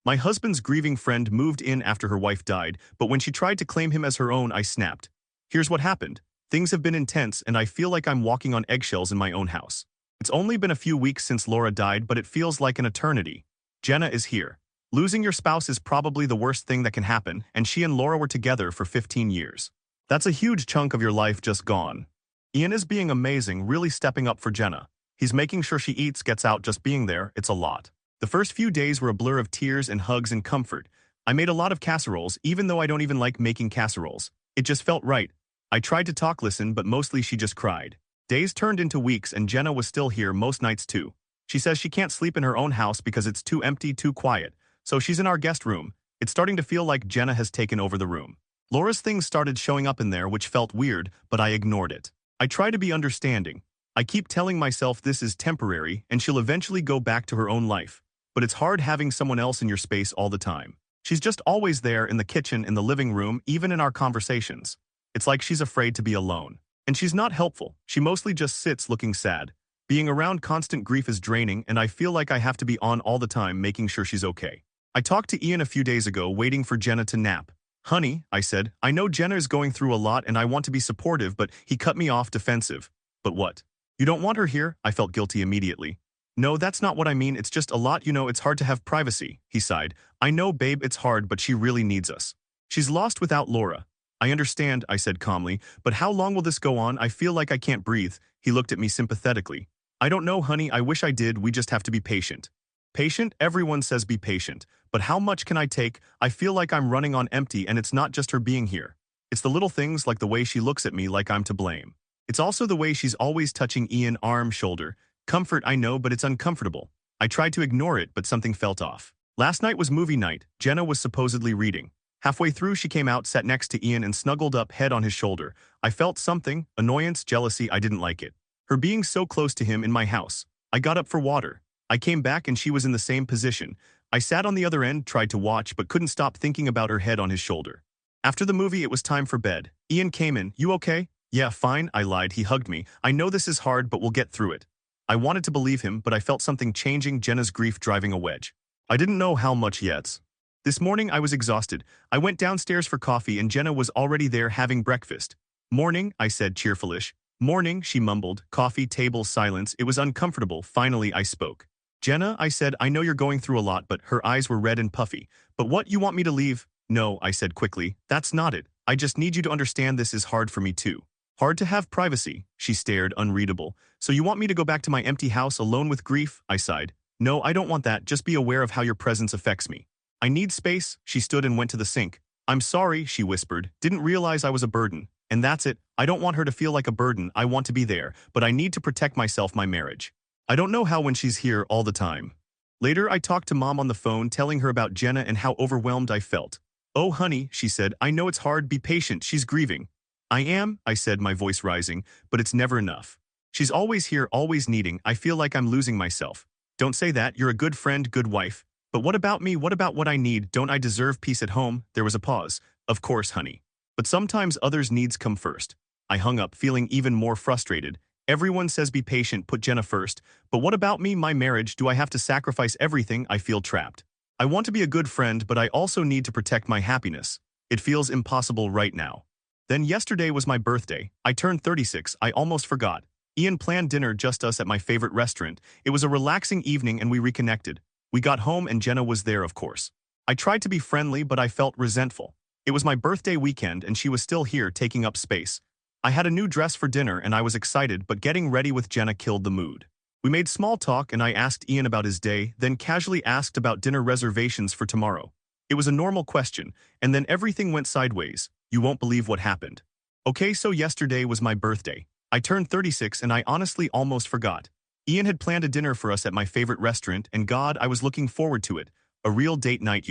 My husband's grieving friend moved in after her wife died, but when she tried to claim him as her own, I snapped. Here's what happened. Things have been intense and I feel like I'm walking on eggshells in my own house. It's only been a few weeks since Laura died, but it feels like an eternity. Jenna is here. Losing your spouse is probably the worst thing that can happen, and she and Laura were together for 15 years. That's a huge chunk of your life just gone. Ian is being amazing, really stepping up for Jenna. He's making sure she eats, gets out, just being there. It's a lot. The first few days were a blur of tears and hugs and comfort. I made a lot of casseroles, even though I don't even like making casseroles. It just felt right. I tried to talk, listen, but mostly she just cried. Days turned into weeks and Jenna was still here most nights too. She says she can't sleep in her own house because it's too empty, too quiet. So she's in our guest room. It's starting to feel like Jenna has taken over the room. Laura's things started showing up in there, which felt weird, but I ignored it. I try to be understanding. I keep telling myself this is temporary and she'll eventually go back to her own life. But it's hard having someone else in your space all the time. She's just always there in the kitchen, in the living room, even in our conversations. It's like she's afraid to be alone. And she's not helpful. She mostly just sits looking sad. Being around constant grief is draining and I feel like I have to be on all the time making sure she's okay. I talked to Ian a few days ago waiting for Jenna to nap. Honey, I said, I know Jenna is going through a lot and I want to be supportive, but he cut me off defensive. But what? You don't want her here? I felt guilty immediately. No, that's not what I mean. It's just a lot, it's hard to have privacy, he sighed. I know, babe, it's hard, but she really needs us. She's lost without Laura. I understand, I said calmly, but how long will this go on? I feel like I can't breathe. He looked at me sympathetically. I don't know, honey, I wish I did. We just have to be patient. Patient? Everyone says be patient. But how much can I take? I feel like I'm running on empty and it's not just her being here. It's the little things like the way she looks at me like I'm to blame. It's also the way she's always touching Ian, arm, shoulder. Comfort, I know, but it's uncomfortable. I tried to ignore it, but something felt off. Last night was movie night. Jenna was supposedly reading. Halfway through, she came out, sat next to Ian, and snuggled up, head on his shoulder. I felt something, annoyance, jealousy. I didn't like it. Her being so close to him in my house. I got up for water. I came back and she was in the same position. I sat on the other end, tried to watch, but couldn't stop thinking about her head on his shoulder. After the movie, it was time for bed. Ian came in. You okay? Yeah, fine, I lied. He hugged me. I know this is hard, but we'll get through it. I wanted to believe him, but I felt something changing, Jenna's grief driving a wedge. I didn't know how much yet. This morning I was exhausted. I went downstairs for coffee and Jenna was already there having breakfast. Morning, I said cheerfulish. Morning, she mumbled. Coffee table silence. It was uncomfortable. Finally, I spoke. Jenna, I said, I know you're going through a lot, but her eyes were red and puffy. But what, you want me to leave? No, I said quickly. That's not it. I just need you to understand this is hard for me too. Hard to have privacy, she stared, unreadable. So you want me to go back to my empty house alone with grief? I sighed. No, I don't want that. Just be aware of how your presence affects me. I need space. She stood and went to the sink. I'm sorry, she whispered. Didn't realize I was a burden. And that's it. I don't want her to feel like a burden. I want to be there, but I need to protect myself, my marriage. I don't know how when she's here all the time. Later, I talked to Mom on the phone, telling her about Jenna and how overwhelmed I felt. Oh, honey, she said, I know it's hard. Be patient. She's grieving. I am, I said, my voice rising, but it's never enough. She's always here, always needing. I feel like I'm losing myself. Don't say that. You're a good friend, good wife. But what about me? What about what I need? Don't I deserve peace at home? There was a pause. Of course, honey. But sometimes others' needs come first. I hung up, feeling even more frustrated. Everyone says be patient, put Jenna first. But what about me, my marriage? Do I have to sacrifice everything? I feel trapped. I want to be a good friend, but I also need to protect my happiness. It feels impossible right now. Then yesterday was my birthday. I turned 36. I almost forgot. Ian planned dinner, just us at my favorite restaurant. It was a relaxing evening and we reconnected. We got home and Jenna was there, of course. I tried to be friendly, but I felt resentful. It was my birthday weekend and she was still here taking up space. I had a new dress for dinner and I was excited, but getting ready with Jenna killed the mood. We made small talk and I asked Ian about his day, then casually asked about dinner reservations for tomorrow. It was a normal question, and then everything went sideways. You won't believe what happened. Okay, so yesterday was my birthday. I turned 36 and I honestly almost forgot. Ian had planned a dinner for us at my favorite restaurant and God, I was looking forward to it. A real date night,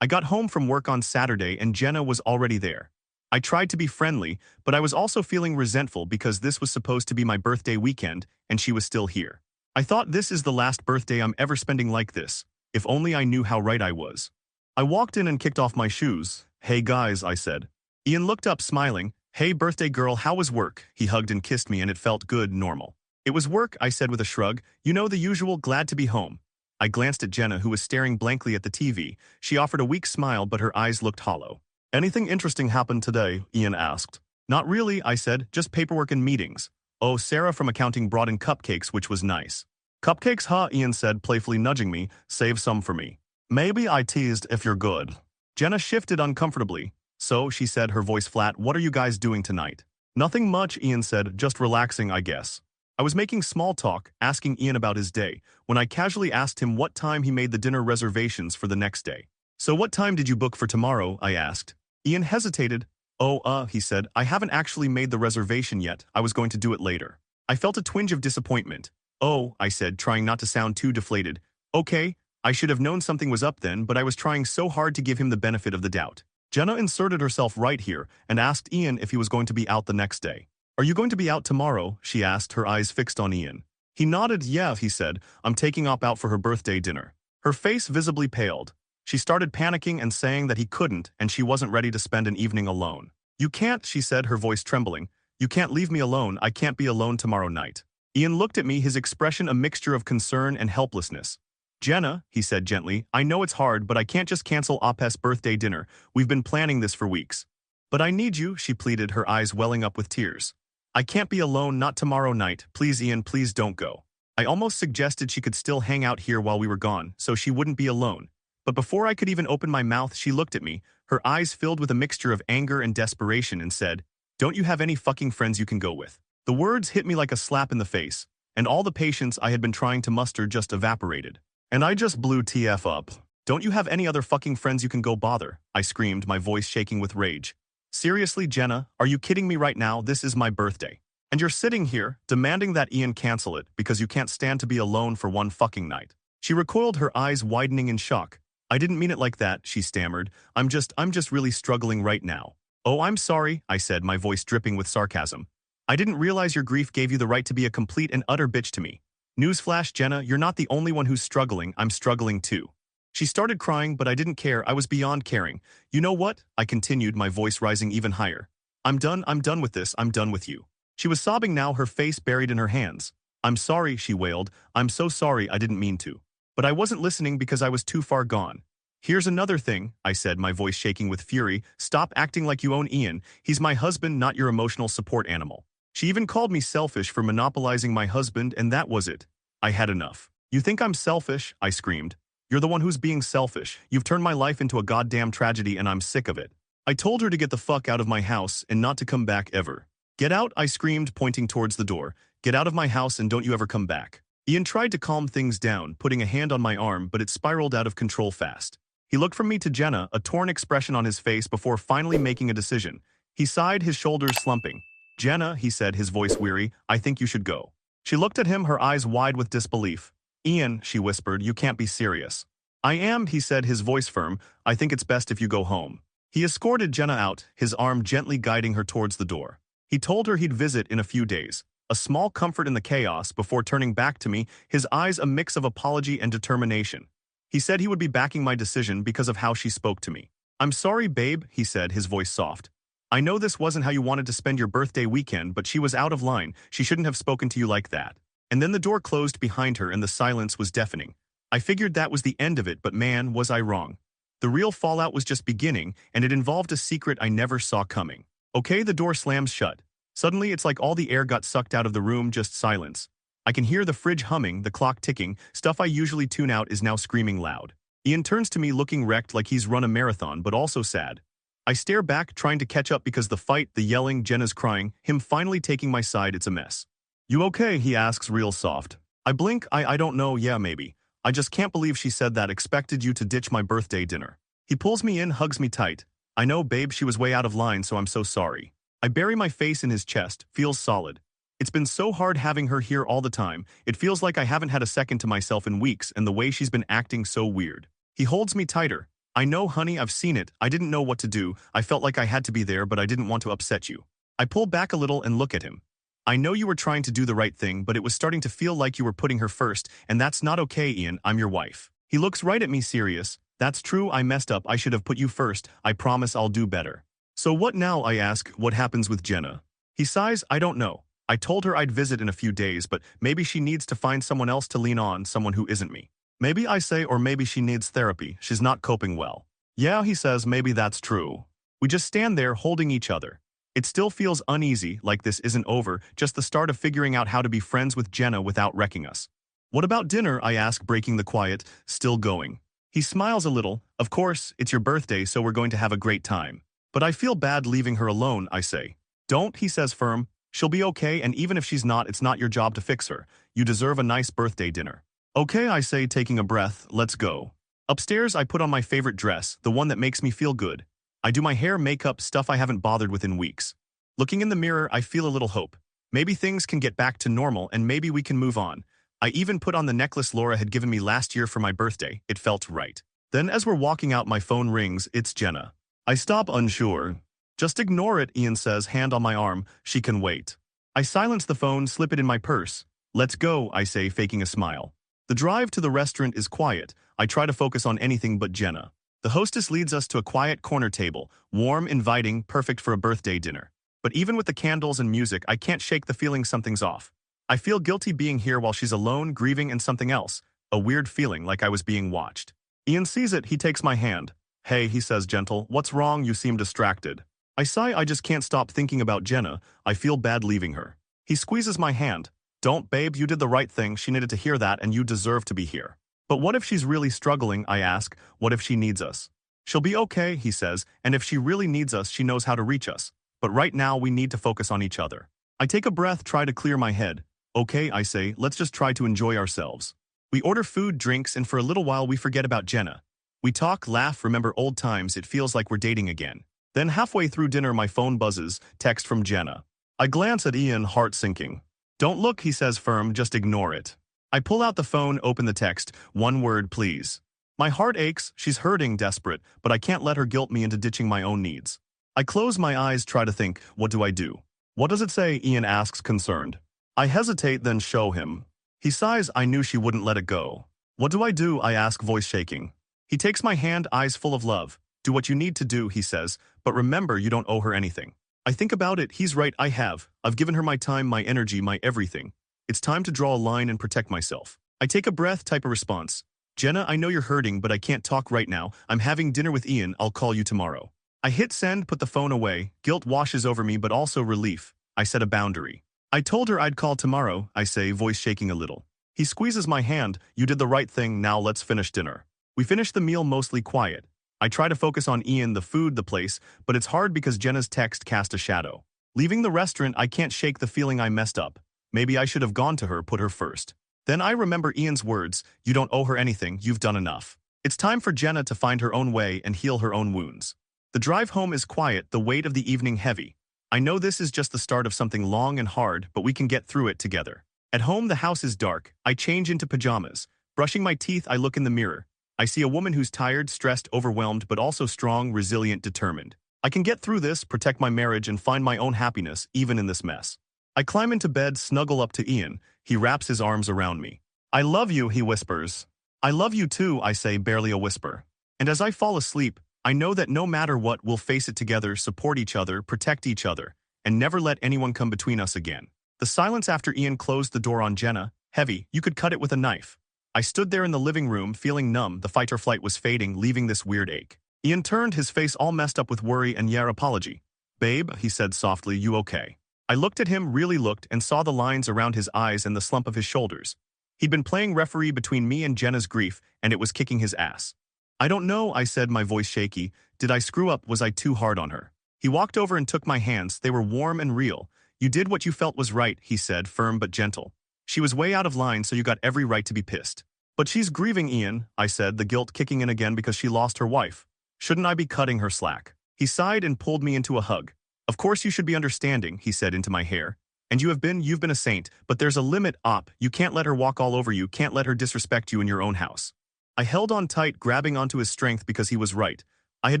I got home from work on Saturday and Jenna was already there. I tried to be friendly, but I was also feeling resentful because this was supposed to be my birthday weekend and she was still here. I thought this is the last birthday I'm ever spending like this. If only I knew how right I was. I walked in and kicked off my shoes. Hey guys, I said. Ian looked up smiling. Hey birthday girl, how was work? He hugged and kissed me and it felt good, normal. It was work, I said with a shrug. You know the usual, glad to be home. I glanced at Jenna, who was staring blankly at the TV. She offered a weak smile, but her eyes looked hollow. Anything interesting happened today? Ian asked. Not really, I said, just paperwork and meetings. Oh, Sarah from accounting brought in cupcakes, which was nice. Cupcakes, huh? Ian said, playfully nudging me. Save some for me. Maybe, I teased, if you're good. Jenna shifted uncomfortably. So, she said, her voice flat, what are you guys doing tonight? Nothing much, Ian said, just relaxing, I guess. I was making small talk, asking Ian about his day, when I casually asked him what time he made the dinner reservations for the next day. So what time did you book for tomorrow? I asked. Ian hesitated. Oh, he said, I haven't actually made the reservation yet. I was going to do it later. I felt a twinge of disappointment. Oh, I said, trying not to sound too deflated. Okay, I should have known something was up then, but I was trying so hard to give him the benefit of the doubt. Jenna inserted herself right here and asked Ian if he was going to be out the next day. Are you going to be out tomorrow? She asked, her eyes fixed on Ian. He nodded. Yeah, he said, I'm taking Op out for her birthday dinner. Her face visibly paled. She started panicking and saying that he couldn't and she wasn't ready to spend an evening alone. You can't, she said, her voice trembling. You can't leave me alone. I can't be alone tomorrow night. Ian looked at me, his expression a mixture of concern and helplessness. Jenna, he said gently, I know it's hard, but I can't just cancel Op's birthday dinner. We've been planning this for weeks. But I need you, she pleaded, her eyes welling up with tears. I can't be alone, not tomorrow night. Please, Ian, please don't go. I almost suggested she could still hang out here while we were gone, so she wouldn't be alone. But before I could even open my mouth, she looked at me, her eyes filled with a mixture of anger and desperation, and said, Don't you have any fucking friends you can go with? The words hit me like a slap in the face, and all the patience I had been trying to muster just evaporated. And I just blew TF up. Don't you have any other fucking friends you can go bother? I screamed, my voice shaking with rage. Seriously, Jenna, are you kidding me right now? This is my birthday. And you're sitting here, demanding that Ian cancel it because you can't stand to be alone for one fucking night. She recoiled, her eyes widening in shock. I didn't mean it like that, she stammered. I'm just really struggling right now. Oh, I'm sorry, I said, my voice dripping with sarcasm. I didn't realize your grief gave you the right to be a complete and utter bitch to me. Newsflash, Jenna, you're not the only one who's struggling. I'm struggling too. She started crying, but I didn't care. I was beyond caring. You know what? I continued, my voice rising even higher. I'm done with this. I'm done with you. She was sobbing now, her face buried in her hands. I'm sorry, she wailed. I'm so sorry, I didn't mean to. But I wasn't listening because I was too far gone. Here's another thing, I said, my voice shaking with fury. Stop acting like you own Ian. He's my husband, not your emotional support animal. She even called me selfish for monopolizing my husband, and that was it. I had enough. You think I'm selfish? I screamed. You're the one who's being selfish. You've turned my life into a goddamn tragedy and I'm sick of it. I told her to get the fuck out of my house and not to come back ever. Get out, I screamed, pointing towards the door. Get out of my house and don't you ever come back. Ian tried to calm things down, putting a hand on my arm, but it spiraled out of control fast. He looked from me to Jenna, a torn expression on his face before finally making a decision. He sighed, his shoulders slumping. Jenna, he said, his voice weary, I think you should go. She looked at him, her eyes wide with disbelief. Ian, she whispered, you can't be serious. I am, he said, his voice firm. I think it's best if you go home. He escorted Jenna out, his arm gently guiding her towards the door. He told her he'd visit in a few days. A small comfort in the chaos before turning back to me, his eyes a mix of apology and determination. He said he would be backing my decision because of how she spoke to me. I'm sorry, babe, he said, his voice soft. I know this wasn't how you wanted to spend your birthday weekend, but she was out of line. She shouldn't have spoken to you like that. And then the door closed behind her and the silence was deafening. I figured that was the end of it, but man, was I wrong. The real fallout was just beginning, and it involved a secret I never saw coming. Okay, the door slams shut. Suddenly, it's like all the air got sucked out of the room, just silence. I can hear the fridge humming, the clock ticking. Stuff I usually tune out is now screaming loud. Ian turns to me looking wrecked like he's run a marathon, but also sad. I stare back, trying to catch up because the fight, the yelling, Jenna's crying, him finally taking my side, it's a mess. You okay? He asks real soft. I blink, I don't know, yeah maybe. I just can't believe she said that, expected you to ditch my birthday dinner. He pulls me in, hugs me tight. I know, babe, she was way out of line, so I'm so sorry. I bury my face in his chest, feels solid. It's been so hard having her here all the time. It feels like I haven't had a second to myself in weeks, and the way she's been acting so weird. He holds me tighter. I know, honey, I've seen it. I didn't know what to do. I felt like I had to be there, but I didn't want to upset you. I pull back a little and look at him. I know you were trying to do the right thing, but it was starting to feel like you were putting her first, and that's not okay, Ian. I'm your wife. He looks right at me, serious. That's true, I messed up. I should have put you first. I promise I'll do better. So what now, I ask, what happens with Jenna? He sighs, I don't know. I told her I'd visit in a few days, but maybe she needs to find someone else to lean on, someone who isn't me. Maybe I say, or maybe she needs therapy. She's not coping well. Yeah, he says, maybe that's true. We just stand there holding each other. It still feels uneasy, like this isn't over, just the start of figuring out how to be friends with Jenna without wrecking us. What about dinner, I ask, breaking the quiet, still going. He smiles a little. Of course, it's your birthday, so we're going to have a great time. But I feel bad leaving her alone, I say. Don't, he says firm. She'll be okay, and even if she's not, it's not your job to fix her. You deserve a nice birthday dinner. Okay, I say, taking a breath, let's go. Upstairs, I put on my favorite dress, the one that makes me feel good. I do my hair, makeup, stuff I haven't bothered with in weeks. Looking in the mirror, I feel a little hope. Maybe things can get back to normal and maybe we can move on. I even put on the necklace Laura had given me last year for my birthday. It felt right. Then as we're walking out, my phone rings. It's Jenna. I stop, unsure. Just ignore it, Ian says, hand on my arm. She can wait. I silence the phone, slip it in my purse. Let's go, I say, faking a smile. The drive to the restaurant is quiet. I try to focus on anything but Jenna. The hostess leads us to a quiet corner table, warm, inviting, perfect for a birthday dinner. But even with the candles and music, I can't shake the feeling something's off. I feel guilty being here while she's alone, grieving and something else. A weird feeling, like I was being watched. Ian sees it, he takes my hand. Hey, he says gentle, what's wrong? You seem distracted. I sigh, I just can't stop thinking about Jenna. I feel bad leaving her. He squeezes my hand. Don't, babe, you did the right thing. She needed to hear that and you deserve to be here. But what if she's really struggling, I ask. What if she needs us? She'll be okay, he says, and if she really needs us, she knows how to reach us. But right now, we need to focus on each other. I take a breath, try to clear my head. Okay, I say, let's just try to enjoy ourselves. We order food, drinks, and for a little while we forget about Jenna. We talk, laugh, remember old times. It feels like we're dating again. Then halfway through dinner, my phone buzzes, text from Jenna. I glance at Ian, heart sinking. Don't look, he says firm, just ignore it. I pull out the phone, open the text, one word, please. My heart aches, she's hurting, desperate, but I can't let her guilt me into ditching my own needs. I close my eyes, try to think, what do I do? What does it say? Ian asks, concerned. I hesitate, then show him. He sighs, I knew she wouldn't let it go. What do I do? I ask, voice shaking. He takes my hand, eyes full of love. Do what you need to do, he says, but remember you don't owe her anything. I think about it, he's right, I have. I've given her my time, my energy, my everything. It's time to draw a line and protect myself. I take a breath, type a response. Jenna, I know you're hurting, but I can't talk right now. I'm having dinner with Ian, I'll call you tomorrow. I hit send, put the phone away. Guilt washes over me, but also relief. I set a boundary. I told her I'd call tomorrow, I say, voice shaking a little. He squeezes my hand. You did the right thing, now let's finish dinner. We finish the meal mostly quiet. I try to focus on Ian, the food, the place, but it's hard because Jenna's text cast a shadow. Leaving the restaurant, I can't shake the feeling I messed up. Maybe I should have gone to her, put her first. Then I remember Ian's words, you don't owe her anything, you've done enough. It's time for Jenna to find her own way and heal her own wounds. The drive home is quiet, the weight of the evening heavy. I know this is just the start of something long and hard, but we can get through it together. At home, the house is dark. I change into pajamas. Brushing my teeth, I look in the mirror. I see a woman who's tired, stressed, overwhelmed, but also strong, resilient, determined. I can get through this, protect my marriage, and find my own happiness, even in this mess. I climb into bed, snuggle up to Ian. He wraps his arms around me. I love you, he whispers. I love you too, I say, barely a whisper. And as I fall asleep, I know that no matter what, we'll face it together, support each other, protect each other, and never let anyone come between us again. The silence after Ian closed the door on Jenna, heavy, you could cut it with a knife. I stood there in the living room, feeling numb. The fight or flight was fading, leaving this weird ache. Ian turned, his face all messed up with worry and apology. Babe, he said softly, you okay? I looked at him, really looked, and saw the lines around his eyes and the slump of his shoulders. He'd been playing referee between me and Jenna's grief, and it was kicking his ass. I don't know, I said, my voice shaky. Did I screw up? Was I too hard on her? He walked over and took my hands. They were warm and real. You did what you felt was right, he said, firm but gentle. She was way out of line, so you got every right to be pissed. But she's grieving, Ian, I said, the guilt kicking in again because she lost her wife. Shouldn't I be cutting her slack? He sighed and pulled me into a hug. Of course you should be understanding, he said into my hair. And you've been a saint, but there's a limit, Op. You can't let her walk all over you, can't let her disrespect you in your own house. I held on tight, grabbing onto his strength because he was right. I had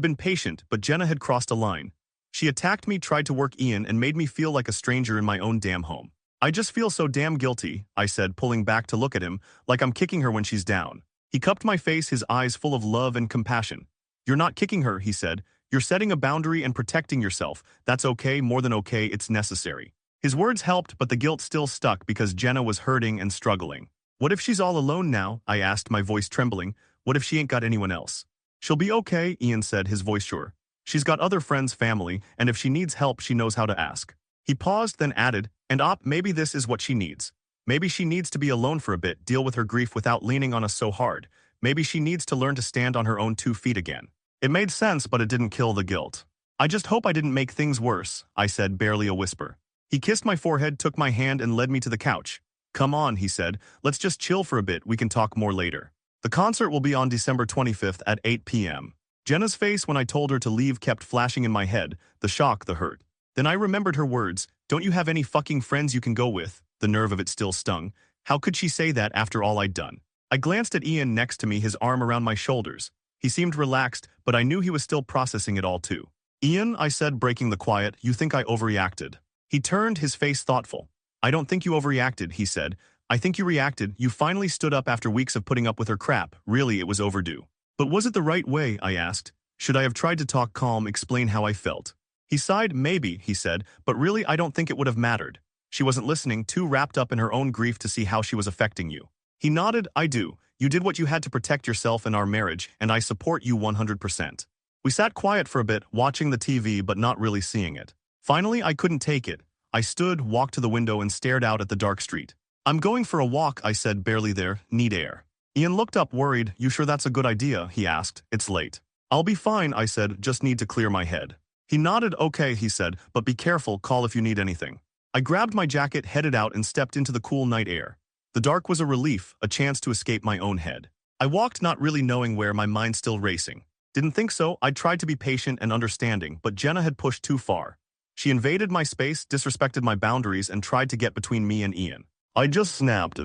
been patient, but Jenna had crossed a line. She attacked me, tried to work Ian, and made me feel like a stranger in my own damn home. I just feel so damn guilty, I said, pulling back to look at him, like I'm kicking her when she's down. He cupped my face, his eyes full of love and compassion. You're not kicking her, he said. You're setting a boundary and protecting yourself. That's okay, more than okay, it's necessary. His words helped, but the guilt still stuck because Jenna was hurting and struggling. What if she's all alone now? I asked, my voice trembling. What if she ain't got anyone else? She'll be okay, Ian said, his voice sure. She's got other friends, family, and if she needs help, she knows how to ask. He paused, then added, and maybe this is what she needs. Maybe she needs to be alone for a bit, deal with her grief without leaning on us so hard. Maybe she needs to learn to stand on her own 2 feet again. It made sense, but it didn't kill the guilt. I just hope I didn't make things worse, I said, barely a whisper. He kissed my forehead, took my hand, and led me to the couch. Come on, he said, let's just chill for a bit, we can talk more later. The concert will be on December 25th at 8 p.m. Jenna's face when I told her to leave kept flashing in my head, the shock, the hurt. Then I remembered her words, don't you have any fucking friends you can go with? The nerve of it still stung. How could she say that after all I'd done? I glanced at Ian next to me, his arm around my shoulders. He seemed relaxed, but I knew he was still processing it all too. Ian, I said, breaking the quiet, you think I overreacted? He turned, his face thoughtful. I don't think you overreacted, he said. I think you reacted. You finally stood up after weeks of putting up with her crap. Really, it was overdue. But was it the right way, I asked. Should I have tried to talk calm, explain how I felt? He sighed. Maybe, he said, but really I don't think it would have mattered. She wasn't listening, too wrapped up in her own grief to see how she was affecting you. He nodded. I do. You did what you had to protect yourself and our marriage, and I support you 100%. We sat quiet for a bit, watching the TV but not really seeing it. Finally, I couldn't take it. I stood, walked to the window, and stared out at the dark street. I'm going for a walk, I said, barely there. Need air. Ian looked up, worried. You sure that's a good idea? He asked. It's late. I'll be fine, I said, just need to clear my head. He nodded. Okay, he said, but be careful, call if you need anything. I grabbed my jacket, headed out, and stepped into the cool night air. The dark was a relief, a chance to escape my own head. I walked, not really knowing where, my mind still racing. Didn't think so. I tried to be patient and understanding, but Jenna had pushed too far. She invaded my space, disrespected my boundaries, and tried to get between me and Ian. I just snapped.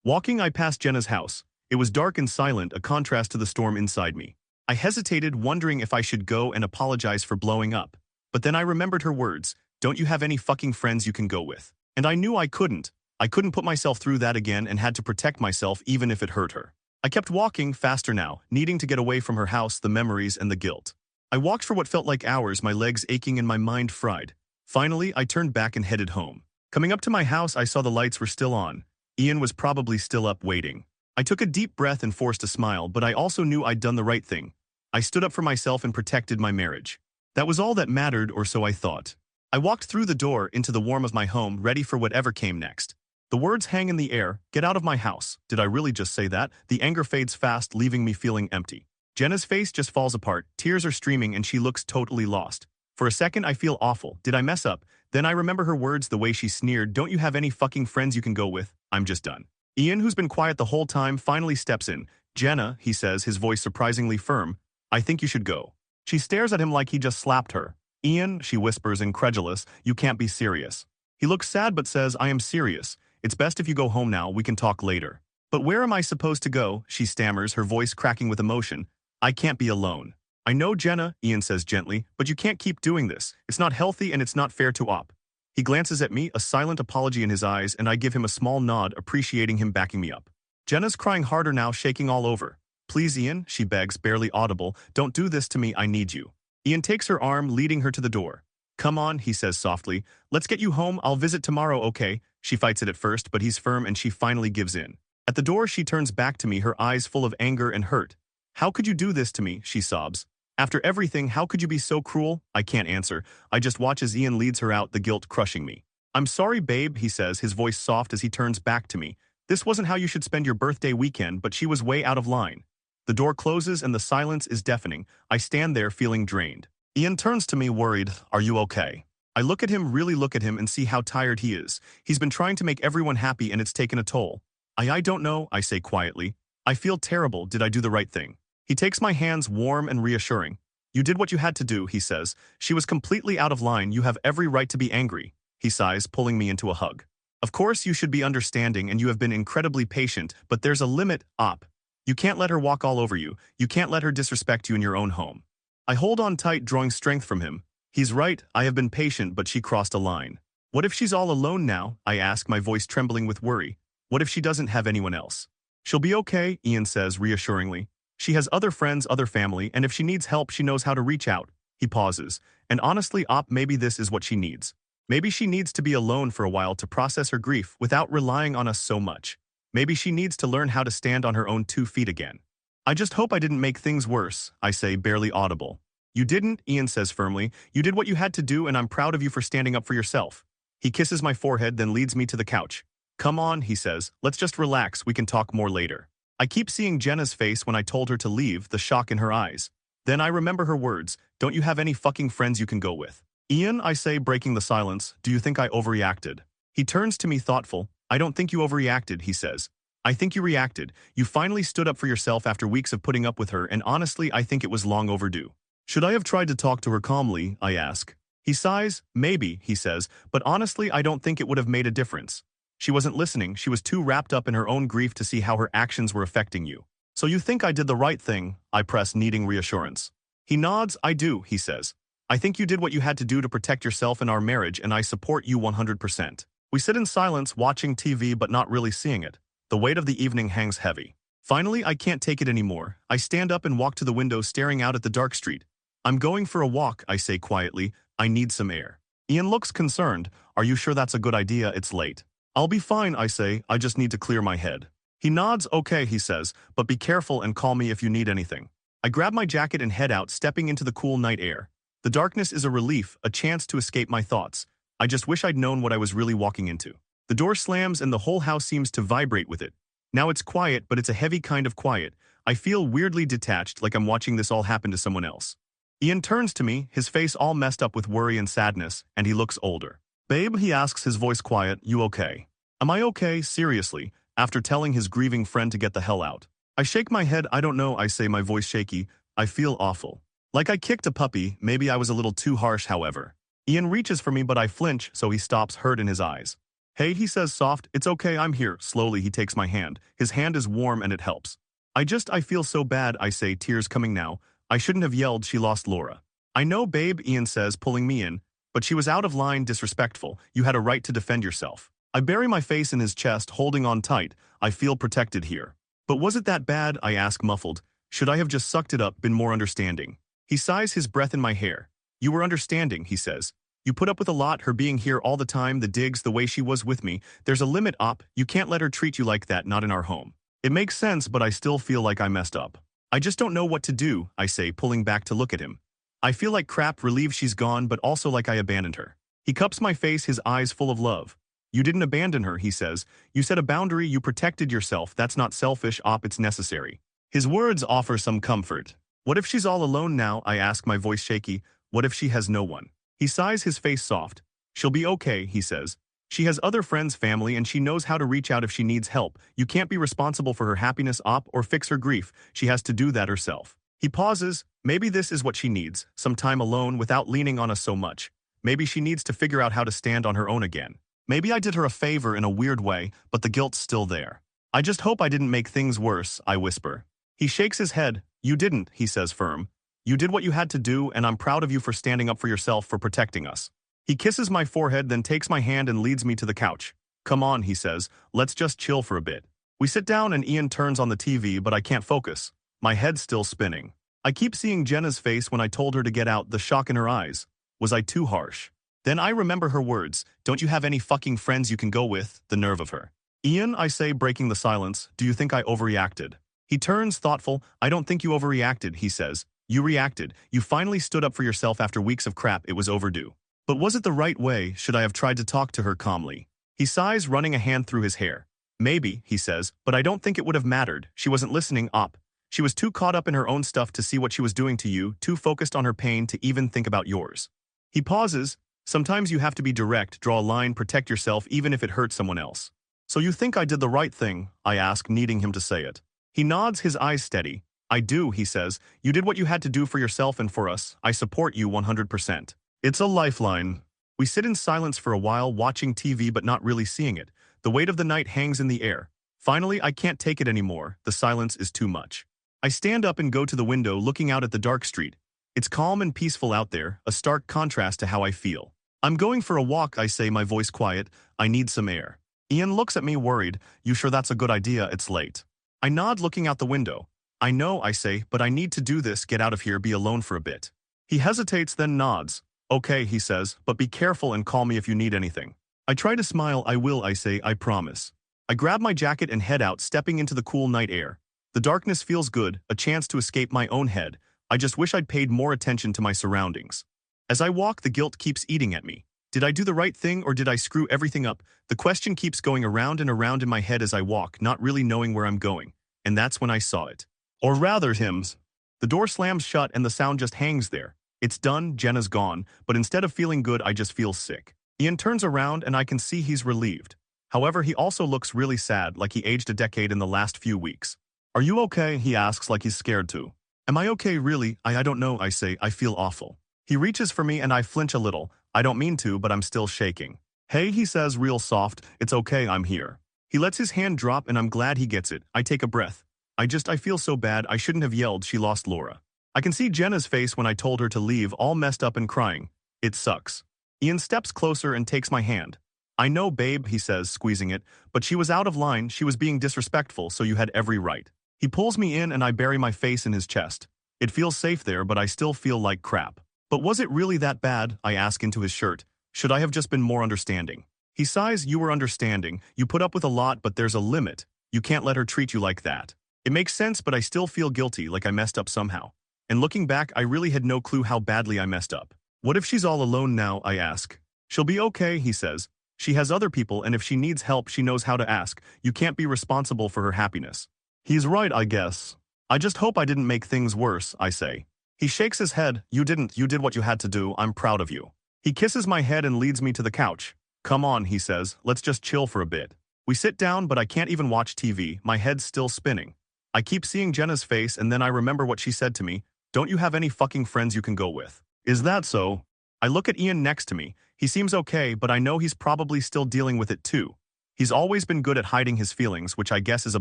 Walking, I passed Jenna's house. It was dark and silent, a contrast to the storm inside me. I hesitated, wondering if I should go and apologize for blowing up. But then I remembered her words, don't you have any fucking friends you can go with? And I knew I couldn't. I couldn't put myself through that again and had to protect myself even if it hurt her. I kept walking, faster now, needing to get away from her house, the memories, and the guilt. I walked for what felt like hours, my legs aching and my mind fried. Finally, I turned back and headed home. Coming up to my house, I saw the lights were still on. Ian was probably still up waiting. I took a deep breath and forced a smile, but I also knew I'd done the right thing. I stood up for myself and protected my marriage. That was all that mattered, or so I thought. I walked through the door into the warmth of my home, ready for whatever came next. The words hang in the air, get out of my house. Did I really just say that? The anger fades fast, leaving me feeling empty. Jenna's face just falls apart, tears are streaming and she looks totally lost. For a second I feel awful. Did I mess up? Then I remember her words, the way she sneered, don't you have any fucking friends you can go with? I'm just done. Ian, who's been quiet the whole time, finally steps in. Jenna, he says, his voice surprisingly firm, I think you should go. She stares at him like he just slapped her. Ian, she whispers, incredulous, you can't be serious. He looks sad but says, I am serious. It's best if you go home now, we can talk later. But where am I supposed to go? She stammers, her voice cracking with emotion. I can't be alone. I know, Jenna, Ian says gently, but you can't keep doing this. It's not healthy and it's not fair to Op. He glances at me, a silent apology in his eyes, and I give him a small nod, appreciating him backing me up. Jenna's crying harder now, shaking all over. Please, Ian, she begs, barely audible, don't do this to me, I need you. Ian takes her arm, leading her to the door. Come on, he says softly. Let's get you home, I'll visit tomorrow, okay? She fights it at first, but he's firm and she finally gives in. At the door, she turns back to me, her eyes full of anger and hurt. How could you do this to me? She sobs. After everything, how could you be so cruel? I can't answer. I just watch as Ian leads her out, the guilt crushing me. I'm sorry, babe, he says, his voice soft as he turns back to me. This wasn't how you should spend your birthday weekend, but she was way out of line. The door closes and the silence is deafening. I stand there feeling drained. Ian turns to me, worried. Are you okay? I look at him, really look at him, and see how tired he is. He's been trying to make everyone happy and it's taken a toll. I don't know, I say quietly. I feel terrible. Did I do the right thing? He takes my hands, warm and reassuring. You did what you had to do, he says. She was completely out of line. You have every right to be angry. He sighs, pulling me into a hug. Of course you should be understanding and you have been incredibly patient, but there's a limit, Op. You can't let her walk all over you. You can't let her disrespect you in your own home. I hold on tight, drawing strength from him. He's right, I have been patient, but she crossed a line. What if she's all alone now? I ask, my voice trembling with worry. What if she doesn't have anyone else? She'll be okay, Ian says reassuringly. She has other friends, other family, and if she needs help, she knows how to reach out. He pauses. And honestly, Op, maybe this is what she needs. Maybe she needs to be alone for a while to process her grief without relying on us so much. Maybe she needs to learn how to stand on her own 2 feet again. I just hope I didn't make things worse, I say, barely audible. You didn't, Ian says firmly. You did what you had to do and I'm proud of you for standing up for yourself. He kisses my forehead, then leads me to the couch. Come on, he says, let's just relax, we can talk more later. I keep seeing Jenna's face when I told her to leave, the shock in her eyes. Then I remember her words, don't you have any fucking friends you can go with? Ian, I say, breaking the silence, do you think I overreacted? He turns to me thoughtful. I don't think you overreacted, he says. I think you reacted. You finally stood up for yourself after weeks of putting up with her, and honestly, I think it was long overdue. Should I have tried to talk to her calmly, I ask. He sighs. Maybe, he says, but honestly, I don't think it would have made a difference. She wasn't listening, she was too wrapped up in her own grief to see how her actions were affecting you. So you think I did the right thing, I press, needing reassurance. He nods. I do, he says. I think you did what you had to do to protect yourself and our marriage, and I support you 100%. We sit in silence, watching TV but not really seeing it. The weight of the evening hangs heavy. Finally, I can't take it anymore. I stand up and walk to the window, staring out at the dark street. I'm going for a walk, I say quietly. I need some air. Ian looks concerned. Are you sure that's a good idea? It's late. I'll be fine, I say. I just need to clear my head. He nods. Okay, he says, but be careful and call me if you need anything. I grab my jacket and head out, stepping into the cool night air. The darkness is a relief, a chance to escape my thoughts. I just wish I'd known what I was really walking into. The door slams and the whole house seems to vibrate with it. Now it's quiet, but it's a heavy kind of quiet. I feel weirdly detached, like I'm watching this all happen to someone else. Ian turns to me, his face all messed up with worry and sadness, and he looks older. Babe, he asks, his voice quiet, you okay? Am I okay, seriously, after telling his grieving friend to get the hell out? I shake my head. I don't know, I say, my voice shaky. I feel awful. Like I kicked a puppy. Maybe I was a little too harsh, however. Ian reaches for me, but I flinch, so he stops, hurt in his eyes. Hey, he says soft, it's okay, I'm here. Slowly, he takes my hand. His hand is warm and it helps. I feel so bad, I say, tears coming now. I shouldn't have yelled, she lost Laura. I know, babe, Ian says, pulling me in, but she was out of line, disrespectful. You had a right to defend yourself. I bury my face in his chest, holding on tight. I feel protected here. But was it that bad, I ask, muffled. Should I have just sucked it up, been more understanding? He sighs, his breath in my hair. You were understanding, he says. You put up with a lot, her being here all the time, the digs, the way she was with me. There's a limit, Op. You can't let her treat you like that, not in our home. It makes sense, but I still feel like I messed up. I just don't know what to do, I say, pulling back to look at him. I feel like crap, relieved she's gone, but also like I abandoned her. He cups my face, his eyes full of love. You didn't abandon her, he says. You set a boundary, you protected yourself. That's not selfish, Op, it's necessary. His words offer some comfort. What if she's all alone now, I ask, my voice shaky. What if she has no one? He sighs, his face soft. She'll be okay, he says. She has other friends, family, and she knows how to reach out if she needs help. You can't be responsible for her happiness, Op, or fix her grief. She has to do that herself. He pauses. Maybe this is what she needs, some time alone without leaning on us so much. Maybe she needs to figure out how to stand on her own again. Maybe I did her a favor in a weird way, but the guilt's still there. I just hope I didn't make things worse, I whisper. He shakes his head. You didn't, he says, firm. You did what you had to do, and I'm proud of you for standing up for yourself, for protecting us. He kisses my forehead, then takes my hand and leads me to the couch. Come on, he says, let's just chill for a bit. We sit down and Ian turns on the TV, but I can't focus. My head's still spinning. I keep seeing Jenna's face when I told her to get out, the shock in her eyes. Was I too harsh? Then I remember her words, don't you have any fucking friends you can go with? The nerve of her. Ian, I say, breaking the silence, do you think I overreacted? He turns thoughtful. I don't think you overreacted, he says. You reacted. You finally stood up for yourself after weeks of crap. It was overdue. But was it the right way? Should I have tried to talk to her calmly? He sighs, running a hand through his hair. Maybe, he says, but I don't think it would have mattered. She wasn't listening, Op. She was too caught up in her own stuff to see what she was doing to you, too focused on her pain to even think about yours. He pauses. Sometimes you have to be direct, draw a line, protect yourself, even if it hurts someone else. So you think I did the right thing? I ask, needing him to say it. He nods, his eyes steady. I do, he says. You did what you had to do for yourself and for us. I support you 100%. It's a lifeline. We sit in silence for a while, watching TV but not really seeing it. The weight of the night hangs in the air. Finally, I can't take it anymore. The silence is too much. I stand up and go to the window, looking out at the dark street. It's calm and peaceful out there, a stark contrast to how I feel. I'm going for a walk, I say, my voice quiet. I need some air. Ian looks at me worried. You sure that's a good idea? It's late. I nod, looking out the window. I know, I say, but I need to do this, get out of here, be alone for a bit. He hesitates, then nods. Okay, he says, but be careful and call me if you need anything. I try to smile. I will, I say, I promise. I grab my jacket and head out, stepping into the cool night air. The darkness feels good, a chance to escape my own head. I just wish I'd paid more attention to my surroundings. As I walk, the guilt keeps eating at me. Did I do the right thing or did I screw everything up? The question keeps going around and around in my head as I walk, not really knowing where I'm going. And that's when I saw it. Or rather, Hims. The door slams shut and the sound just hangs there. It's done, Jenna's gone, but instead of feeling good, I just feel sick. Ian turns around and I can see he's relieved. However, he also looks really sad, like he aged a decade in the last few weeks. Are you okay? He asks like he's scared too. Am I okay really? I don't know, I say. I feel awful. He reaches for me and I flinch a little. I don't mean to, but I'm still shaking. Hey, he says real soft. It's okay, I'm here. He lets his hand drop and I'm glad he gets it. I take a breath. I feel so bad. I shouldn't have yelled. She lost Laura. I can see Jenna's face when I told her to leave, all messed up and crying. It sucks. Ian steps closer and takes my hand. I know, babe, he says, squeezing it, but she was out of line. She was being disrespectful, so you had every right. He pulls me in and I bury my face in his chest. It feels safe there, but I still feel like crap. But was it really that bad? I ask into his shirt. Should I have just been more understanding? He sighs. You were understanding. You put up with a lot, but there's a limit. You can't let her treat you like that. It makes sense, but I still feel guilty, like I messed up somehow. And looking back, I really had no clue how badly I messed up. What if she's all alone now? I ask. She'll be okay, he says. She has other people, and if she needs help, she knows how to ask. You can't be responsible for her happiness. He's right, I guess. I just hope I didn't make things worse, I say. He shakes his head. You didn't. You did what you had to do. I'm proud of you. He kisses my head and leads me to the couch. Come on, he says. Let's just chill for a bit. We sit down, but I can't even watch TV. My head's still spinning. I keep seeing Jenna's face, and then I remember what she said to me. Don't you have any fucking friends you can go with? Is that so? I look at Ian next to me. He seems okay, but I know he's probably still dealing with it too. He's always been good at hiding his feelings, which I guess is a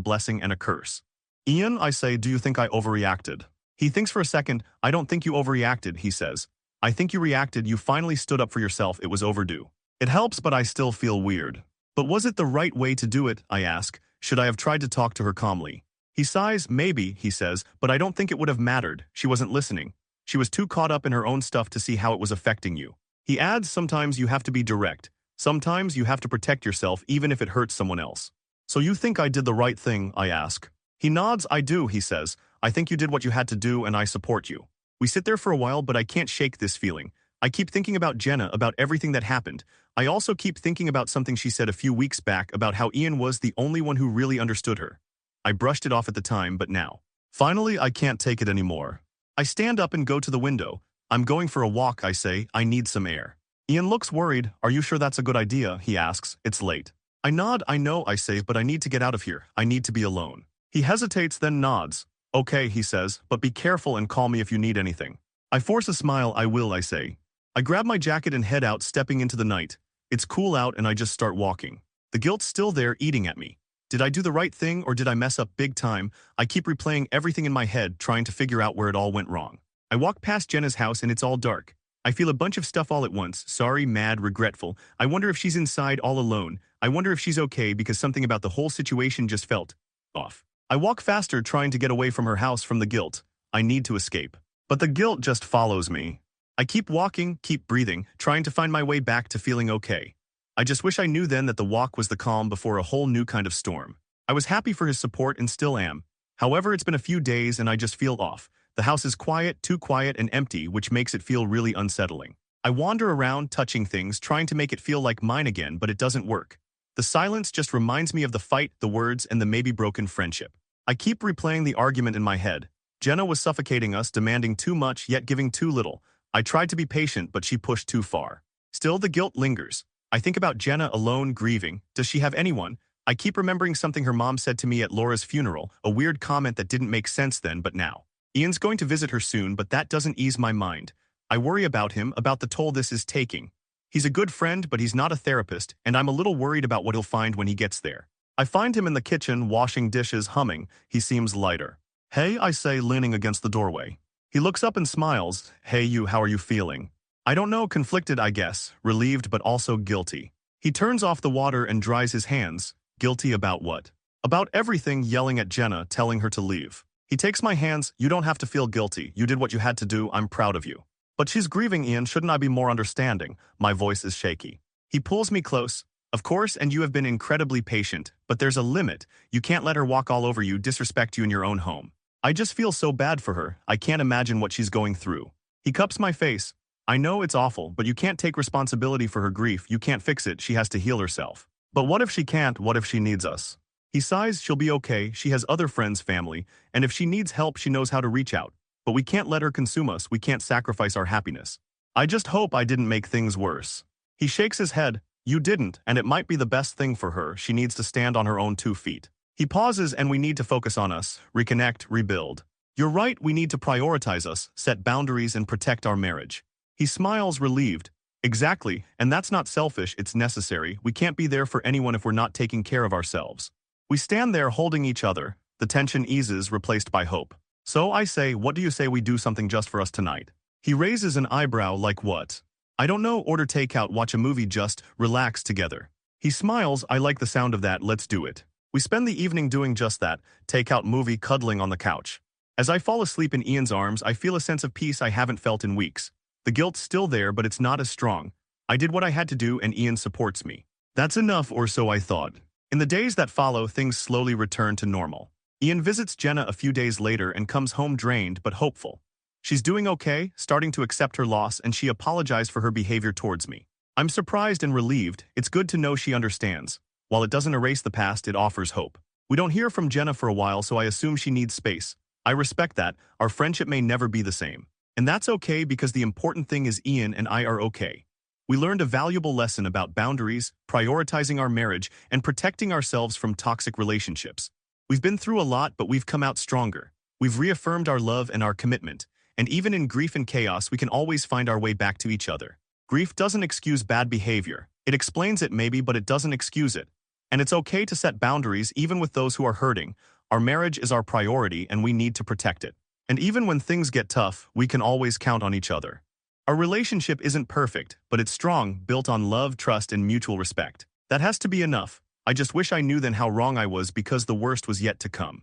blessing and a curse. Ian, I say, do you think I overreacted? He thinks for a second. I don't think you overreacted, he says. I think you reacted. You finally stood up for yourself. It was overdue. It helps, but I still feel weird. But was it the right way to do it? I ask. Should I have tried to talk to her calmly? He sighs. Maybe, he says, but I don't think it would have mattered. She wasn't listening. She was too caught up in her own stuff to see how it was affecting you. He adds, sometimes you have to be direct. Sometimes you have to protect yourself even if it hurts someone else. So you think I did the right thing? I ask. He nods. I do, he says. I think you did what you had to do and I support you. We sit there for a while, but I can't shake this feeling. I keep thinking about Jenna, about everything that happened. I also keep thinking about something she said a few weeks back about how Ian was the only one who really understood her. I brushed it off at the time, but now. Finally, I can't take it anymore. I stand up and go to the window. I'm going for a walk, I say. I need some air. Ian looks worried. Are you sure that's a good idea? He asks. It's late. I nod. I know, I say, but I need to get out of here. I need to be alone. He hesitates, then nods. Okay, he says, but be careful and call me if you need anything. I force a smile. I will, I say. I grab my jacket and head out, stepping into the night. It's cool out and I just start walking. The guilt's still there, eating at me. Did I do the right thing or did I mess up big time? I keep replaying everything in my head, trying to figure out where it all went wrong. I walk past Jenna's house and it's all dark. I feel a bunch of stuff all at once. Sorry, mad, regretful. I wonder if she's inside all alone. I wonder if she's okay because something about the whole situation just felt off. I walk faster, trying to get away from her house, from the guilt. I need to escape. But the guilt just follows me. I keep walking, keep breathing, trying to find my way back to feeling okay. I just wish I knew then that the walk was the calm before a whole new kind of storm. I was happy for his support and still am. However, it's been a few days and I just feel off. The house is quiet, too quiet and empty, which makes it feel really unsettling. I wander around, touching things, trying to make it feel like mine again, but it doesn't work. The silence just reminds me of the fight, the words, and the maybe broken friendship. I keep replaying the argument in my head. Jenna was suffocating us, demanding too much, yet giving too little. I tried to be patient, but she pushed too far. Still, the guilt lingers. I think about Jenna alone, grieving. Does she have anyone? I keep remembering something her mom said to me at Laura's funeral, a weird comment that didn't make sense then but now. Ian's going to visit her soon, but that doesn't ease my mind. I worry about him, about the toll this is taking. He's a good friend, but he's not a therapist, and I'm a little worried about what he'll find when he gets there. I find him in the kitchen, washing dishes, humming. He seems lighter. Hey, I say, leaning against the doorway. He looks up and smiles. Hey you, how are you feeling? I don't know, conflicted I guess, relieved but also guilty. He turns off the water and dries his hands. Guilty about what? About everything, yelling at Jenna, telling her to leave. He takes my hands. You don't have to feel guilty. You did what you had to do. I'm proud of you. But she's grieving, Ian. Shouldn't I be more understanding? My voice is shaky. He pulls me close. Of course, and you have been incredibly patient, but there's a limit. You can't let her walk all over you, disrespect you in your own home. I just feel so bad for her. I can't imagine what she's going through. He cups my face. I know it's awful, but you can't take responsibility for her grief. You can't fix it. She has to heal herself. But what if she can't? What if she needs us? He sighs. She'll be okay. She has other friends, family, and if she needs help, she knows how to reach out. But we can't let her consume us. We can't sacrifice our happiness. I just hope I didn't make things worse. He shakes his head. You didn't, and it might be the best thing for her. She needs to stand on her own 2 feet. He pauses, and we need to focus on us, reconnect, rebuild. You're right, we need to prioritize us, set boundaries, and protect our marriage. He smiles, relieved. Exactly, and that's not selfish, it's necessary. We can't be there for anyone if we're not taking care of ourselves. We stand there holding each other. The tension eases, replaced by hope. So I say, what do you say we do something just for us tonight? He raises an eyebrow, like what? I don't know, order takeout, watch a movie, just relax together. He smiles, I like the sound of that, let's do it. We spend the evening doing just that, takeout, movie, cuddling on the couch. As I fall asleep in Ian's arms, I feel a sense of peace I haven't felt in weeks. The guilt's still there, but it's not as strong. I did what I had to do and Ian supports me. That's enough, or so I thought. In the days that follow, things slowly return to normal. Ian visits Jenna a few days later and comes home drained but hopeful. She's doing okay, starting to accept her loss, and she apologized for her behavior towards me. I'm surprised and relieved. It's good to know she understands. While it doesn't erase the past, it offers hope. We don't hear from Jenna for a while, so I assume she needs space. I respect that. Our friendship may never be the same. And that's okay because the important thing is Ian and I are okay. We learned a valuable lesson about boundaries, prioritizing our marriage, and protecting ourselves from toxic relationships. We've been through a lot, but we've come out stronger. We've reaffirmed our love and our commitment. And even in grief and chaos, we can always find our way back to each other. Grief doesn't excuse bad behavior. It explains it maybe, but it doesn't excuse it. And it's okay to set boundaries even with those who are hurting. Our marriage is our priority and we need to protect it. And even when things get tough, we can always count on each other. Our relationship isn't perfect, but it's strong, built on love, trust, and mutual respect. That has to be enough. I just wish I knew then how wrong I was because the worst was yet to come.